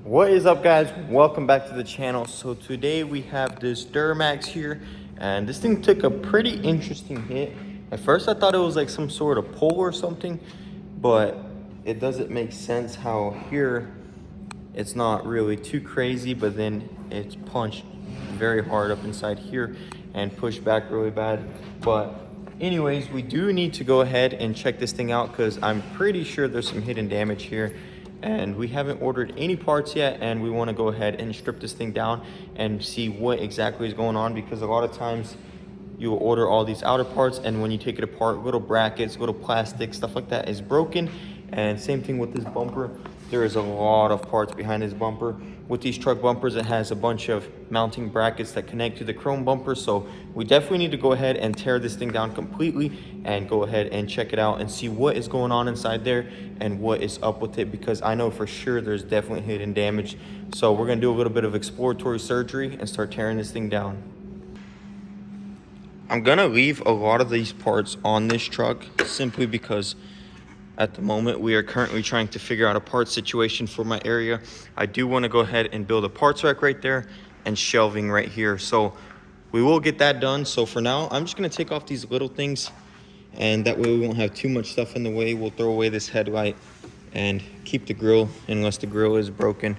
What is up, guys? Welcome back to the channel. So today we have this Duramax here, and this thing took a pretty interesting hit. At first I thought it was like some sort of pole or something, but it doesn't make sense how here it's not really too crazy, but then it's punched very hard up inside here and pushed back really bad. But anyways, we do need to go ahead and check this thing out because I'm pretty sure there's some hidden damage here. And we haven't ordered any parts yet, and we want to go ahead and strip this thing down and see what exactly is going on, because a lot of times you will order all these outer parts, and when you take it apart, little brackets, little plastic, stuff like that is broken. And same thing with this bumper. There is a lot of parts behind this bumper. With these truck bumpers, it has a bunch of mounting brackets that connect to the chrome bumper. So we definitely need to go ahead and tear this thing down completely and go ahead and check it out and see what is going on inside there and what is up with it, because I know for sure there's definitely hidden damage. So we're gonna do a little bit of exploratory surgery and start tearing this thing down. I'm gonna leave a lot of these parts on this truck simply because at the moment we are currently trying to figure out a parts situation for my area. I do want to go ahead and build a parts rack right there and shelving right here, so we will get that done. So for now, I'm just going to take off these little things, and that way we won't have too much stuff in the way. We'll throw away this headlight and keep the grill unless the grill is broken.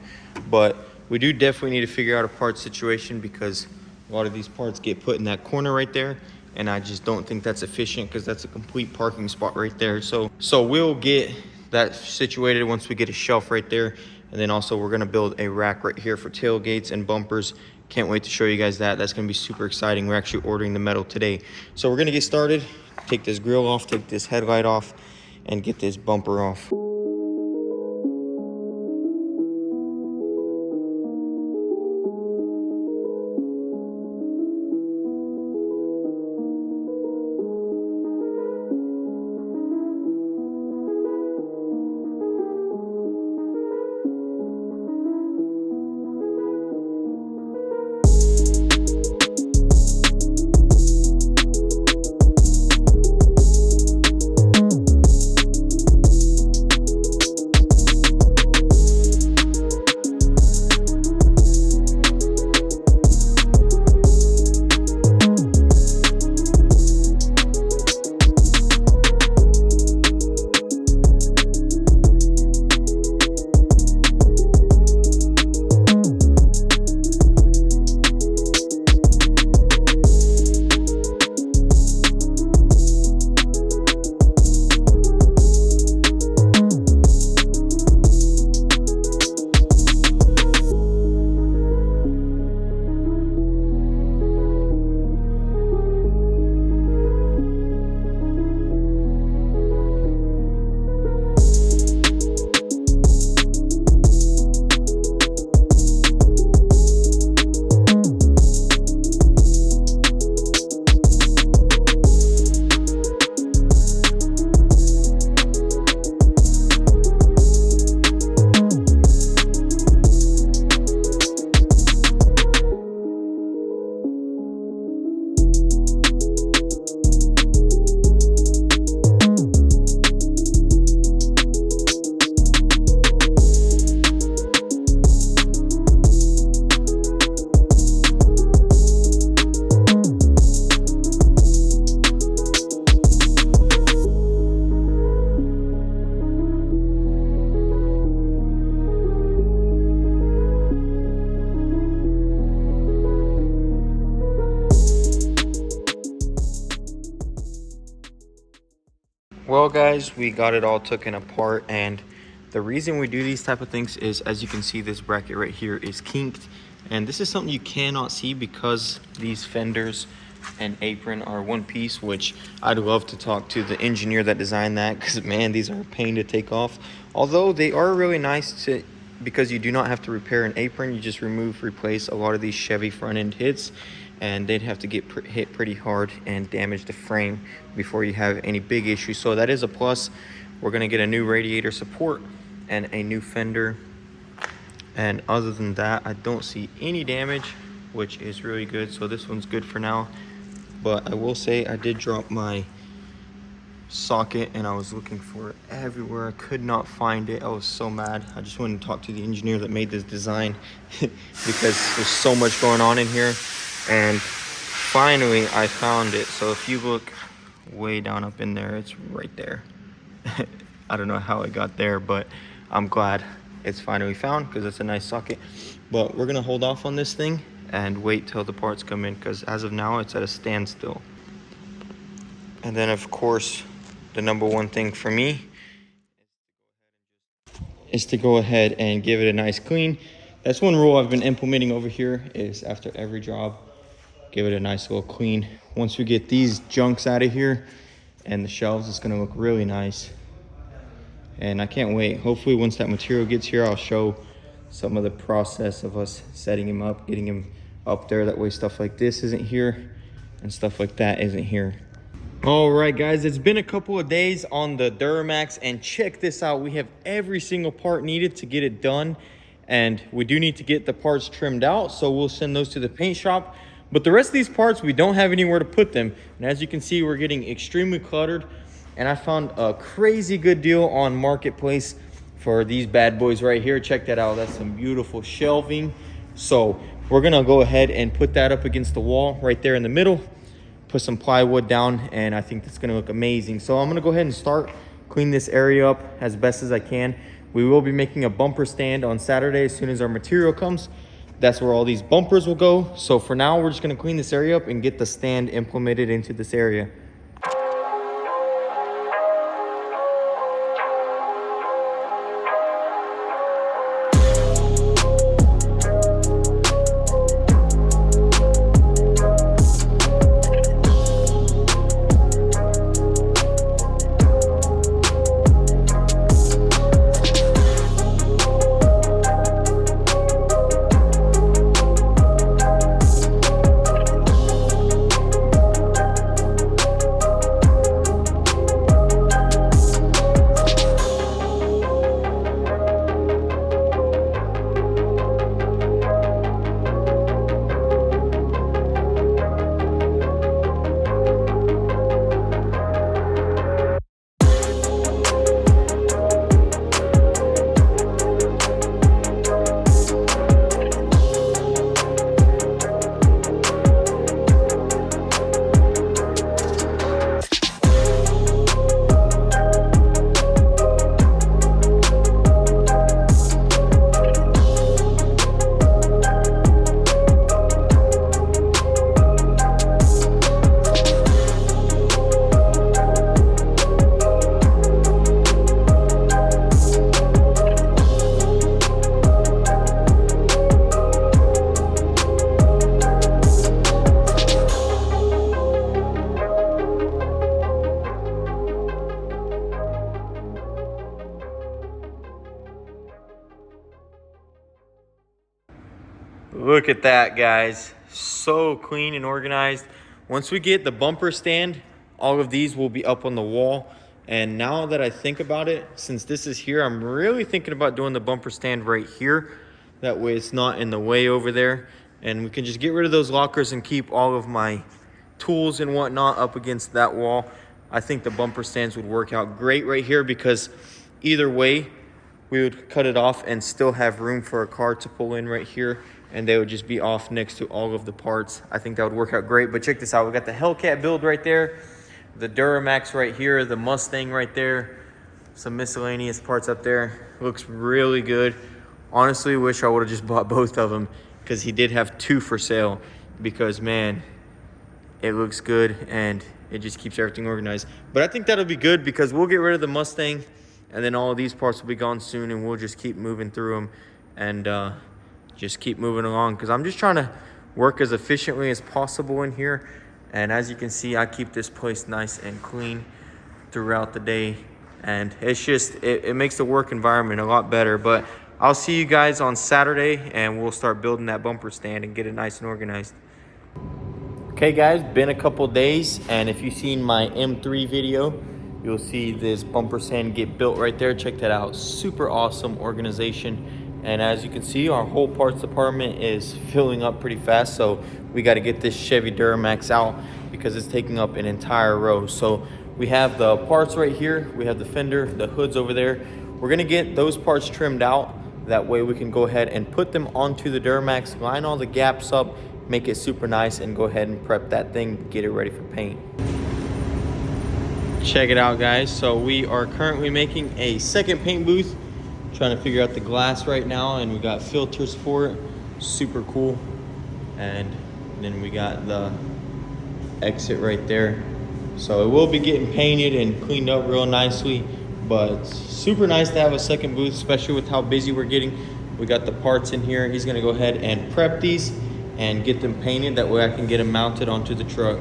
But we do definitely need to figure out a parts situation, because a lot of these parts get put in that corner right there, and I just don't think that's efficient because that's a complete parking spot right there. So we'll get that situated once we get a shelf right there. And then also we're gonna build a rack right here for tailgates and bumpers. Can't wait to show you guys that. That's gonna be super exciting. We're actually ordering the metal today. So we're gonna get started, take this grill off, take this headlight off, and get this bumper off. Well guys, we got it all taken apart, and the reason we do these type of things is, as you can see, this bracket right here is kinked, and this is something you cannot see because these fenders and apron are one piece, which I'd love to talk to the engineer that designed that, because man, these are a pain to take off. Although they are really nice to, because you do not have to repair an apron, you just replace a lot of these Chevy front end hits, and they'd have to get hit pretty hard and damage the frame before you have any big issues. So that is a plus. We're gonna get a new radiator support and a new fender, and other than that, I don't see any damage, which is really good. So this one's good for now. But I will say I did drop my socket and I was looking for it everywhere. I could not find it. I was so mad. I just went and talked to the engineer that made this design because there's so much going on in here. And finally I found it. So if you look way down up in there, it's right there. I don't know how it got there, but I'm glad it's finally found because it's a nice socket. But we're gonna hold off on this thing and wait till the parts come in, because as of now it's at a standstill. And then of course the number one thing for me is to go ahead and give it a nice clean. That's one rule I've been implementing over here, is after every job, give it a nice little clean. Once we get these junks out of here and the shelves, it's gonna look really nice. And I can't wait. Hopefully once that material gets here, I'll show some of the process of us setting him up, getting him up there. That way stuff like this isn't here and stuff like that isn't here. All right, guys, it's been a couple of days on the Duramax, and check this out. We have every single part needed to get it done, and we do need to get the parts trimmed out, so we'll send those to the paint shop. But the rest of these parts, we don't have anywhere to put them. And as you can see, we're getting extremely cluttered, and I found a crazy good deal on Marketplace for these bad boys right here. Check that out. That's some beautiful shelving. So we're gonna go ahead and put that up against the wall right there in the middle, put some plywood down, and I think that's gonna look amazing. So I'm gonna go ahead and start clean this area up as best as I can. We will be making a bumper stand on Saturday as soon as our material comes. That's where all these bumpers will go. So for now, we're just gonna clean this area up and get the stand implemented into this area. Look at that, guys. So clean and organized. Once we get the bumper stand, all of these will be up on the wall. And now that I think about it, since this is here, I'm really thinking about doing the bumper stand right here. That way it's not in the way over there. And we can just get rid of those lockers and keep all of my tools and whatnot up against that wall. I think the bumper stands would work out great right here, because either way, we would cut it off and still have room for a car to pull in right here, and they would just be off next to all of the parts. I think that would work out great. But check this out. We got the Hellcat build right there, the Duramax right here, the Mustang right there, some miscellaneous parts up there. Looks really good. Honestly, wish I would have just bought both of them, because he did have two for sale, because man, it looks good and it just keeps everything organized. But I think that'll be good, because we'll get rid of the Mustang, and then all of these parts will be gone soon, and we'll just keep moving through them and just keep moving along, because I'm just trying to work as efficiently as possible in here. And as you can see, I keep this place nice and clean throughout the day, and it's just it makes the work environment a lot better. But I'll see you guys on Saturday, and we'll start building that bumper stand and get it nice and organized. Okay guys, been a couple days, and if you've seen my M3 video, you'll see this bumper stand get built right there. Check that out. Super awesome organization. And as you can see, our whole parts department is filling up pretty fast. So we got to get this Chevy Duramax out, because it's taking up an entire row. So We have the parts right here. We have the fender, the hoods over there. We're gonna get those parts trimmed out. That way we can go ahead and put them onto the Duramax, line all the gaps up, make it super nice, and go ahead and prep that thing, get it ready for paint. Check it out, guys. So we are currently making a second paint booth, trying to figure out the glass right now, and we got filters for it. Super cool. And then we got the exit right there. So it will be getting painted and cleaned up real nicely, but super nice to have a second booth, especially with how busy we're getting. We got the parts in here. He's gonna go ahead and prep these and get them painted. That way I can get them mounted onto the truck.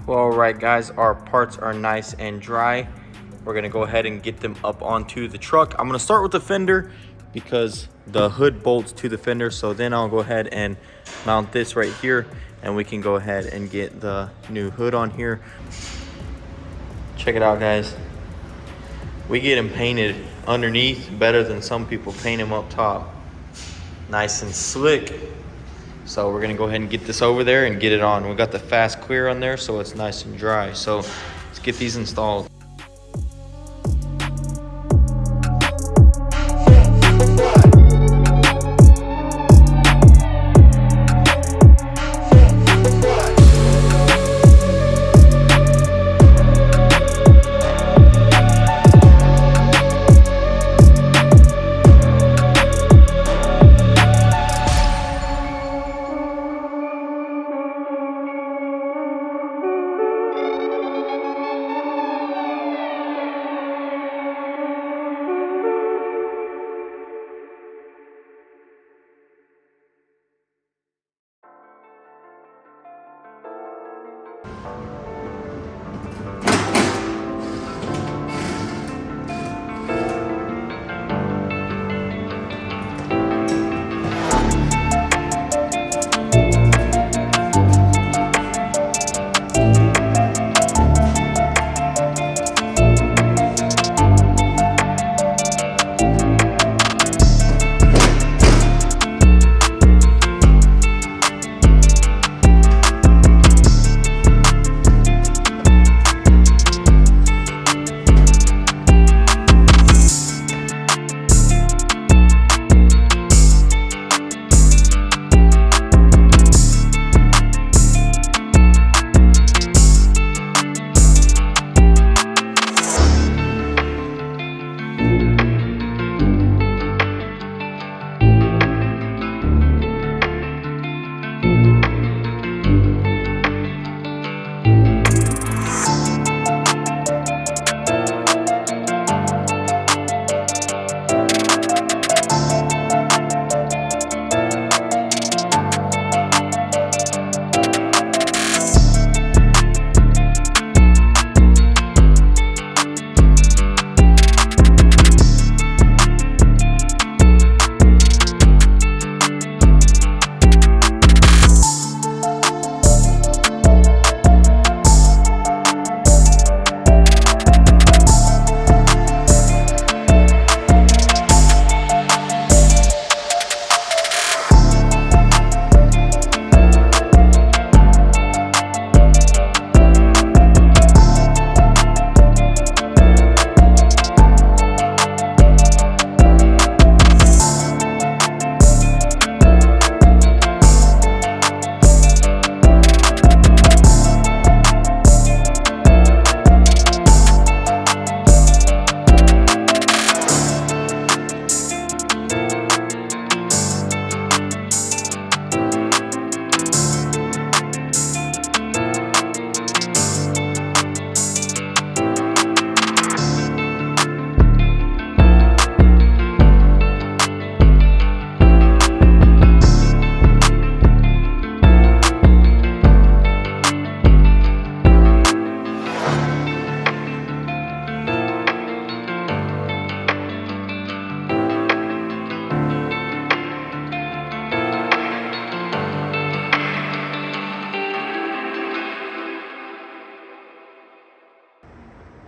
Well, all right, guys, our parts are nice and dry. We're gonna go ahead and get them up onto the truck. I'm gonna start with the fender because the hood bolts to the fender. So then I'll go ahead and mount this right here, and we can go ahead and get the new hood on here. Check it out, guys. We get them painted underneath better than some people paint them up top. Nice and slick. So we're gonna go ahead and get this over there and get it on. We got the fast clear on there, so it's nice and dry. So let's get these installed.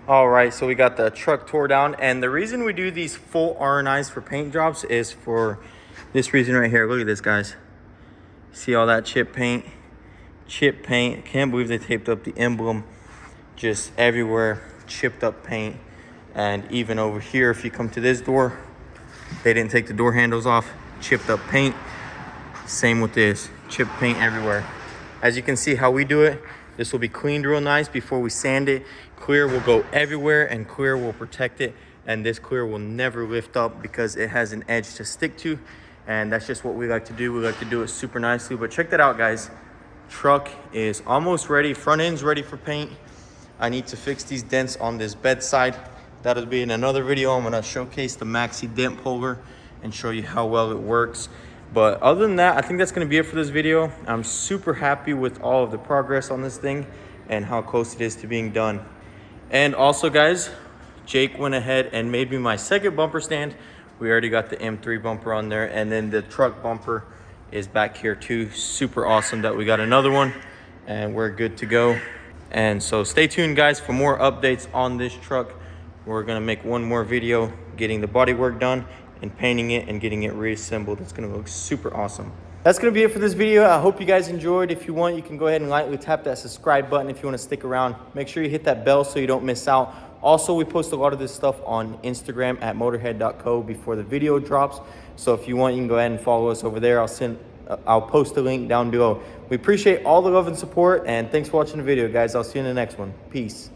All right, so we got the truck tore down, and the reason we do these full RNIs for paint jobs is for this reason right here. Look at this, guys. See all that chip paint? Chip paint. Can't believe they taped up the emblem just everywhere. Chipped up paint. And even over here, if you come to this door, they didn't take the door handles off. Chipped up paint. Same with this. Chipped paint everywhere. As you can see how we do it, this will be cleaned real nice before we sand it. Clear will go everywhere, and clear will protect it. And this clear will never lift up because it has an edge to stick to. And that's just what we like to do. We like to do it super nicely. But check that out, guys. Truck is almost ready. Front end's ready for paint. I need to fix these dents on this bedside. That'll be in another video. I'm gonna showcase the Maxi dent puller and show you how well it works. But other than that, I think that's gonna be it for this video. I'm super happy with all of the progress on this thing and how close it is to being done. And also, guys, Jake went ahead and made me my second bumper stand. We already got the M3 bumper on there, and then the truck bumper is back here too. Super awesome that we got another one, and we're good to go. And so stay tuned, guys, for more updates on this truck. We're gonna make one more video getting the body work done and painting it and getting it reassembled. It's gonna look super awesome. That's gonna be it for this video. I hope you guys enjoyed. If you want, you can go ahead and lightly tap that subscribe button if you wanna stick around. Make sure you hit that bell so you don't miss out. Also, we post a lot of this stuff on Instagram at motorhead.co before the video drops. So if you want, you can go ahead and follow us over there. I'll post a link down below. We appreciate all the love and support, and thanks for watching the video, guys. I'll see you in the next one. Peace.